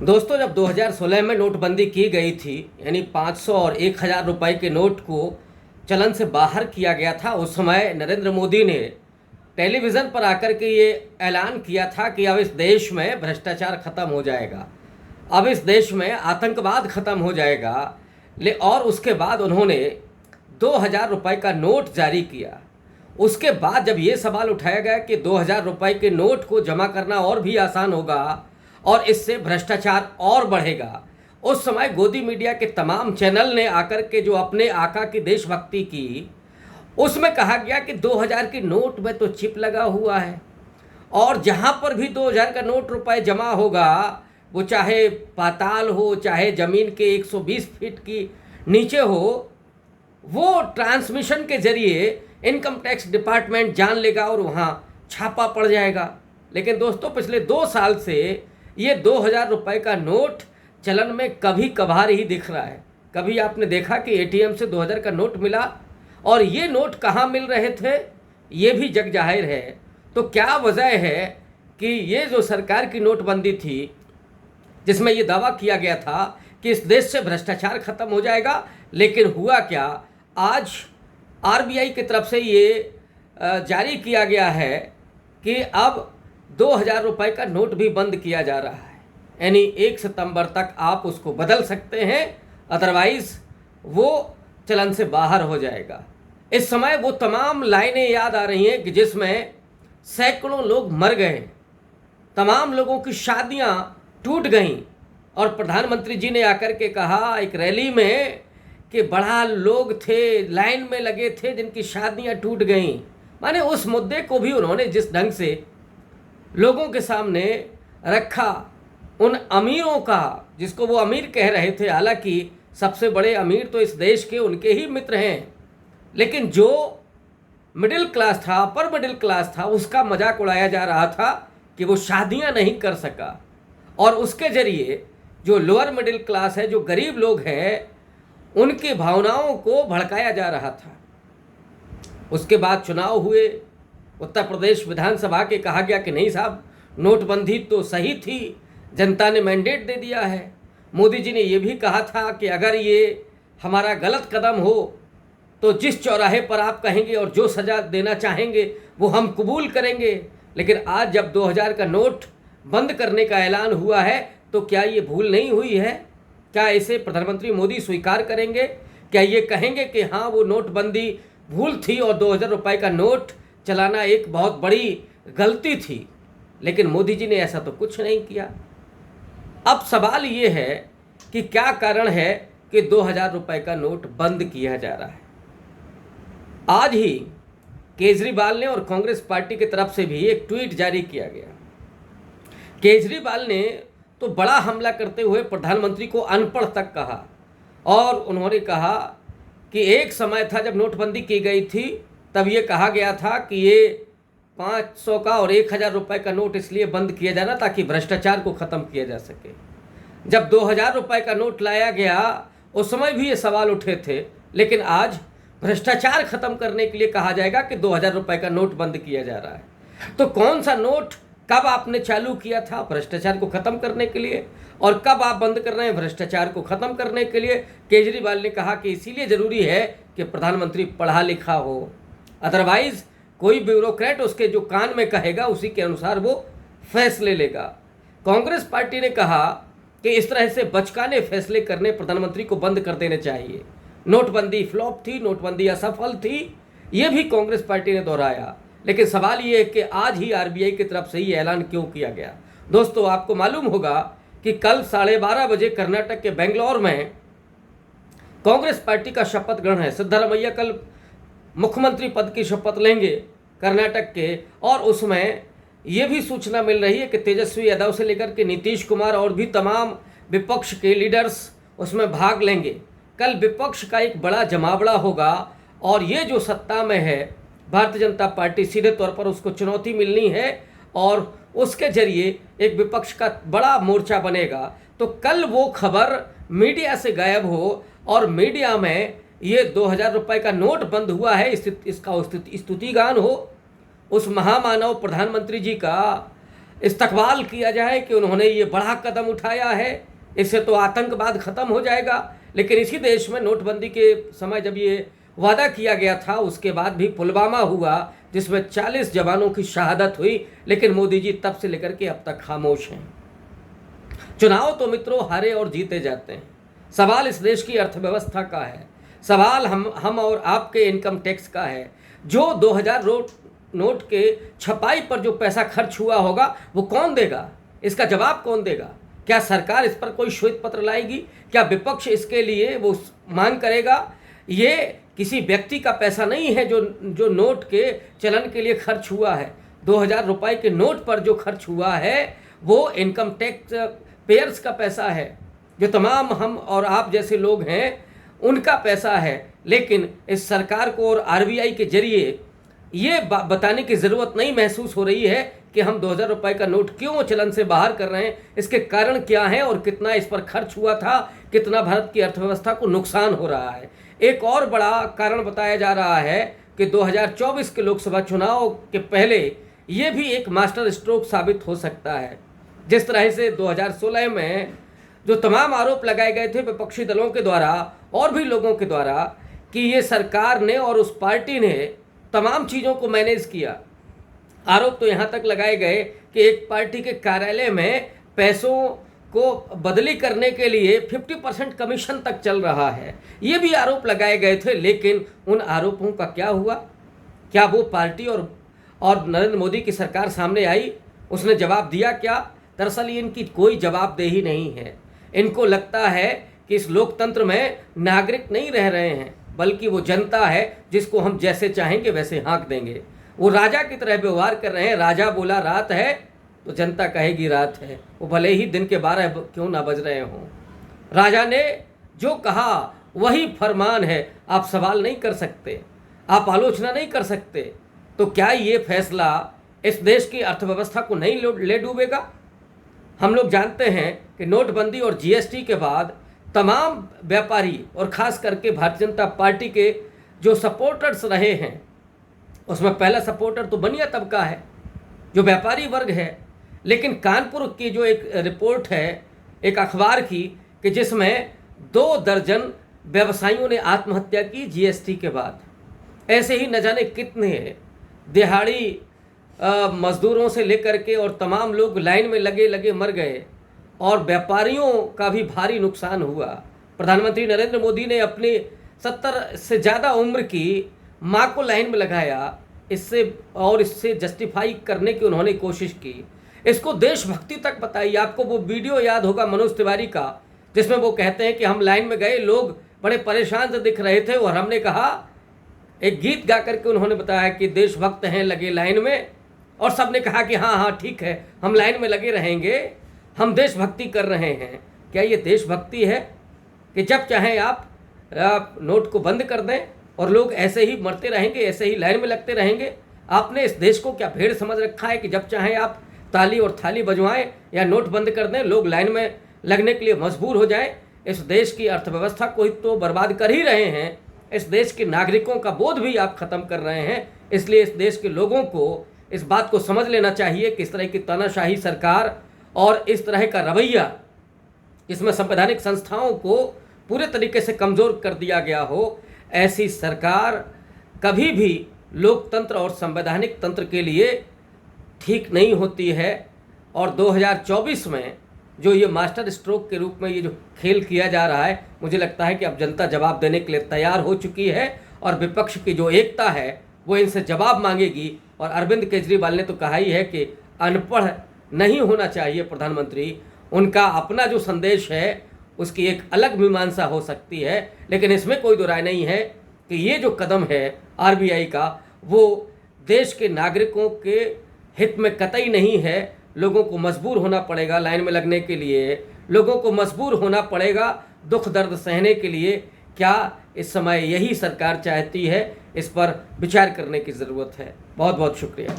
दोस्तों, जब 2016 में नोटबंदी की गई थी, यानी 500 और 1000 रुपए के नोट को चलन से बाहर किया गया था, उस समय नरेंद्र मोदी ने टेलीविज़न पर आकर के ये ऐलान किया था कि अब इस देश में भ्रष्टाचार खत्म हो जाएगा, अब इस देश में आतंकवाद खत्म हो जाएगा। और उसके बाद उन्होंने 2000 रुपए का नोट जारी किया। उसके बाद जब ये सवाल उठाया गया कि 2000 रुपए के नोट को जमा करना और भी आसान होगा और इससे भ्रष्टाचार और बढ़ेगा, उस समय गोदी मीडिया के तमाम चैनल ने आकर के जो अपने आका की देशभक्ति की, उसमें कहा गया कि 2000 की नोट में तो चिप लगा हुआ है और जहां पर भी 2000 का नोट रुपए जमा होगा, वो चाहे पाताल हो, चाहे ज़मीन के 120 फीट की नीचे हो, वो ट्रांसमिशन के जरिए इनकम टैक्स डिपार्टमेंट जान लेगा और वहाँ छापा पड़ जाएगा। लेकिन दोस्तों, पिछले 2 साल से ये 2000 रुपए का नोट चलन में कभी कभार ही दिख रहा है। कभी आपने देखा कि एटीएम से 2000 का नोट मिला? और ये नोट कहाँ मिल रहे थे, ये भी जग जाहिर है। तो क्या वजह है कि ये जो सरकार की नोटबंदी थी, जिसमें ये दावा किया गया था कि इस देश से भ्रष्टाचार खत्म हो जाएगा, लेकिन हुआ क्या? आज आरबीआई की तरफ से ये जारी किया गया है कि अब 2000 रुपए का नोट भी बंद किया जा रहा है। यानी 1 सितंबर तक आप उसको बदल सकते हैं, अदरवाइज़ वो चलन से बाहर हो जाएगा। इस समय वो तमाम लाइनें याद आ रही हैं कि जिसमें सैकड़ों लोग मर गए, तमाम लोगों की शादियां टूट गईं और प्रधानमंत्री जी ने आकर के कहा एक रैली में कि बड़ा लोग थे, लाइन में लगे थे, जिनकी शादियां टूट गईं। माने उस मुद्दे को भी उन्होंने जिस ढंग से लोगों के सामने रखा, उन अमीरों का, जिसको वो अमीर कह रहे थे, हालांकि सबसे बड़े अमीर तो इस देश के उनके ही मित्र हैं, लेकिन जो मिडिल क्लास था, अपर मिडिल क्लास था, उसका मजाक उड़ाया जा रहा था कि वो शादियां नहीं कर सका। और उसके जरिए जो लोअर मिडिल क्लास है, जो गरीब लोग हैं, उनकी भावनाओं को भड़काया जा रहा था। उसके बाद चुनाव हुए, उत्तर प्रदेश विधानसभा के कहा गया कि नहीं साहब, नोटबंदी तो सही थी, जनता ने मैंडेट दे दिया है। मोदी जी ने ये भी कहा था कि अगर ये हमारा गलत कदम हो तो जिस चौराहे पर आप कहेंगे और जो सज़ा देना चाहेंगे वो हम कबूल करेंगे। लेकिन आज जब 2000 का नोट बंद करने का ऐलान हुआ है, तो क्या ये भूल नहीं हुई है? क्या इसे प्रधानमंत्री मोदी स्वीकार करेंगे? क्या ये कहेंगे कि हाँ, वो नोटबंदी भूल थी और 2000 रुपए का नोट चलाना एक बहुत बड़ी गलती थी? लेकिन मोदी जी ने ऐसा तो कुछ नहीं किया। अब सवाल ये है कि क्या कारण है कि 2000 रुपए का नोट बंद किया जा रहा है। आज ही केजरीवाल ने और कांग्रेस पार्टी की तरफ से भी एक ट्वीट जारी किया गया। केजरीवाल ने तो बड़ा हमला करते हुए प्रधानमंत्री को अनपढ़ तक कहा और उन्होंने कहा कि एक समय था जब नोटबंदी की गई थी, तब ये कहा गया था कि ये 500 का और 1000 रुपए का नोट इसलिए बंद किया जाना ताकि भ्रष्टाचार को ख़त्म किया जा सके। जब 2000 रुपए का नोट लाया गया, उस समय भी ये सवाल उठे थे, लेकिन आज भ्रष्टाचार खत्म करने के लिए कहा जाएगा कि 2000 रुपए का नोट बंद किया जा रहा है। तो कौन सा नोट कब आपने चालू किया था भ्रष्टाचार को खत्म करने के लिए, और कब आप बंद कर रहे हैं भ्रष्टाचार को खत्म करने के लिए? केजरीवाल ने कहा कि इसीलिए ज़रूरी है कि प्रधानमंत्री पढ़ा लिखा हो, अदरवाइज़ कोई ब्यूरोक्रेट उसके जो कान में कहेगा उसी के अनुसार वो फैसले लेगा। कांग्रेस पार्टी ने कहा कि इस तरह से बचकाने फैसले करने प्रधानमंत्री को बंद कर देने चाहिए। नोटबंदी फ्लॉप थी, नोटबंदी असफल थी, ये भी कांग्रेस पार्टी ने दोहराया। लेकिन सवाल ये है कि आज ही आरबीआई की तरफ से ही ऐलान क्यों किया गया? दोस्तों, आपको मालूम होगा कि कल 12:30 बजे कर्नाटक के बेंगलोर में कांग्रेस पार्टी का शपथ ग्रहण है। सिद्धरामैया कल मुख्यमंत्री पद की शपथ लेंगे कर्नाटक के, और उसमें ये भी सूचना मिल रही है कि तेजस्वी यादव से लेकर के नीतीश कुमार और भी तमाम विपक्ष के लीडर्स उसमें भाग लेंगे। कल विपक्ष का एक बड़ा जमावड़ा होगा और ये जो सत्ता में है भारतीय जनता पार्टी, सीधे तौर पर उसको चुनौती मिलनी है और उसके जरिए एक विपक्ष का बड़ा मोर्चा बनेगा। तो कल वो खबर मीडिया से गायब हो और मीडिया में ये 2000 रुपए का नोट बंद हुआ है इसका स्तुतिगान हो उस महामानव प्रधानमंत्री जी का, इस्तकबाल किया जाए कि उन्होंने ये बड़ा कदम उठाया है, इससे तो आतंकवाद ख़त्म हो जाएगा। लेकिन इसी देश में नोटबंदी के समय जब ये वादा किया गया था, उसके बाद भी पुलवामा हुआ जिसमें 40 जवानों की शहादत हुई, लेकिन मोदी जी तब से लेकर के अब तक खामोश हैं। चुनाव तो मित्रों हारे और जीते जाते हैं, सवाल इस देश की अर्थव्यवस्था का है, सवाल हम और आपके इनकम टैक्स का है। जो 2000 नोट के छपाई पर जो पैसा खर्च हुआ होगा वो कौन देगा, इसका जवाब कौन देगा? क्या सरकार इस पर कोई श्वेत पत्र लाएगी? क्या विपक्ष इसके लिए वो मांग करेगा? ये किसी व्यक्ति का पैसा नहीं है जो नोट के चलन के लिए खर्च हुआ है। 2000 रुपये के नोट पर जो खर्च हुआ है वो इनकम टैक्स पेयर्स का पैसा है, जो तमाम हम और आप जैसे लोग हैं उनका पैसा है। लेकिन इस सरकार को और आरबीआई के जरिए ये बताने की ज़रूरत नहीं महसूस हो रही है कि हम 2000 रुपये का नोट क्यों चलन से बाहर कर रहे हैं, इसके कारण क्या हैं और कितना इस पर खर्च हुआ था, कितना भारत की अर्थव्यवस्था को नुकसान हो रहा है। एक और बड़ा कारण बताया जा रहा है कि 2024 के लोकसभा चुनाव के पहले ये भी एक मास्टर स्ट्रोक साबित हो सकता है। जिस तरह से 2016 में जो तमाम आरोप लगाए गए थे विपक्षी दलों के द्वारा और भी लोगों के द्वारा कि ये सरकार ने और उस पार्टी ने तमाम चीज़ों को मैनेज किया, आरोप तो यहाँ तक लगाए गए कि एक पार्टी के कार्यालय में पैसों को बदली करने के लिए 50% कमीशन तक चल रहा है। ये भी आरोप लगाए गए थे, लेकिन उन आरोपों का क्या हुआ? क्या वो पार्टी और नरेंद्र मोदी की सरकार सामने आई, उसने जवाब दिया क्या? दरअसल इनकी कोई जवाबदेही नहीं है। इनको लगता है कि इस लोकतंत्र में नागरिक नहीं रह रहे हैं, बल्कि वो जनता है जिसको हम जैसे चाहेंगे वैसे हाँक देंगे। वो राजा की तरह व्यवहार कर रहे हैं। राजा बोला रात है तो जनता कहेगी रात है, वो भले ही दिन के 12 क्यों ना बज रहे हों। राजा ने जो कहा वही फरमान है, आप सवाल नहीं कर सकते, आप आलोचना नहीं कर सकते। तो क्या ये फैसला इस देश की अर्थव्यवस्था को नहीं ले डूबेगा? हम लोग जानते हैं कि नोटबंदी और जीएसटी के बाद तमाम व्यापारी और ख़ास करके भारतीय जनता पार्टी के जो सपोर्टर्स रहे हैं, उसमें पहला सपोर्टर तो बनिया तबका है, जो व्यापारी वर्ग है। लेकिन कानपुर की जो एक रिपोर्ट है एक अखबार की कि जिसमें 2 दर्जन व्यवसायियों ने आत्महत्या की जीएसटी के बाद। ऐसे ही न जाने कितने दिहाड़ी मजदूरों से लेकर के और तमाम लोग लाइन में लगे मर गए और व्यापारियों का भी भारी नुकसान हुआ। प्रधानमंत्री नरेंद्र मोदी ने अपनी 70 से ज़्यादा उम्र की माँ को लाइन में लगाया, इससे जस्टिफाई करने की उन्होंने कोशिश की। इसको देशभक्ति तक बताई। आपको वो वीडियो याद होगा मनोज तिवारी का, जिसमें वो कहते हैं कि हम लाइन में गए, लोग बड़े परेशान से दिख रहे थे और हमने कहा, एक गीत गा करके उन्होंने बताया कि देशभक्त हैं लगे लाइन में, और सब ने कहा कि हाँ हाँ ठीक है, हम लाइन में लगे रहेंगे, हम देशभक्ति कर रहे हैं। क्या ये देशभक्ति है कि जब चाहें आप नोट को बंद कर दें और लोग ऐसे ही मरते रहेंगे, ऐसे ही लाइन में लगते रहेंगे? आपने इस देश को क्या भेड़ समझ रखा है कि जब चाहें आप ताली और थाली बजवाएं या नोट बंद कर दें, लोग लाइन में लगने के लिए मजबूर हो जाएं? इस देश की अर्थव्यवस्था को ही तो बर्बाद कर ही रहे हैं। इस देश के नागरिकों का बोध भी आप ख़त्म कर रहे हैं। इसलिए इस देश के लोगों को इस बात को समझ लेना चाहिए कि इस तरह की तानाशाही सरकार और इस तरह का रवैया, इसमें संवैधानिक संस्थाओं को पूरे तरीके से कमज़ोर कर दिया गया हो, ऐसी सरकार कभी भी लोकतंत्र और संवैधानिक तंत्र के लिए ठीक नहीं होती है। और 2024 में जो ये मास्टर स्ट्रोक के रूप में ये जो खेल किया जा रहा है, मुझे लगता है कि अब जनता जवाब देने के लिए तैयार हो चुकी है और विपक्ष की जो एकता है वो इनसे जवाब मांगेगी। और अरविंद केजरीवाल ने तो कहा ही है कि अनपढ़ नहीं होना चाहिए प्रधानमंत्री, उनका अपना जो संदेश है उसकी एक अलग मीमांसा हो सकती है, लेकिन इसमें कोई दो राय नहीं है कि ये जो कदम है आरबीआई का वो देश के नागरिकों के हित में कतई नहीं है। लोगों को मजबूर होना पड़ेगा लाइन में लगने के लिए, लोगों को मजबूर होना पड़ेगा दुख दर्द सहने के लिए। क्या इस समय यही सरकार चाहती है? इस पर विचार करने की ज़रूरत है। बहुत बहुत शुक्रिया।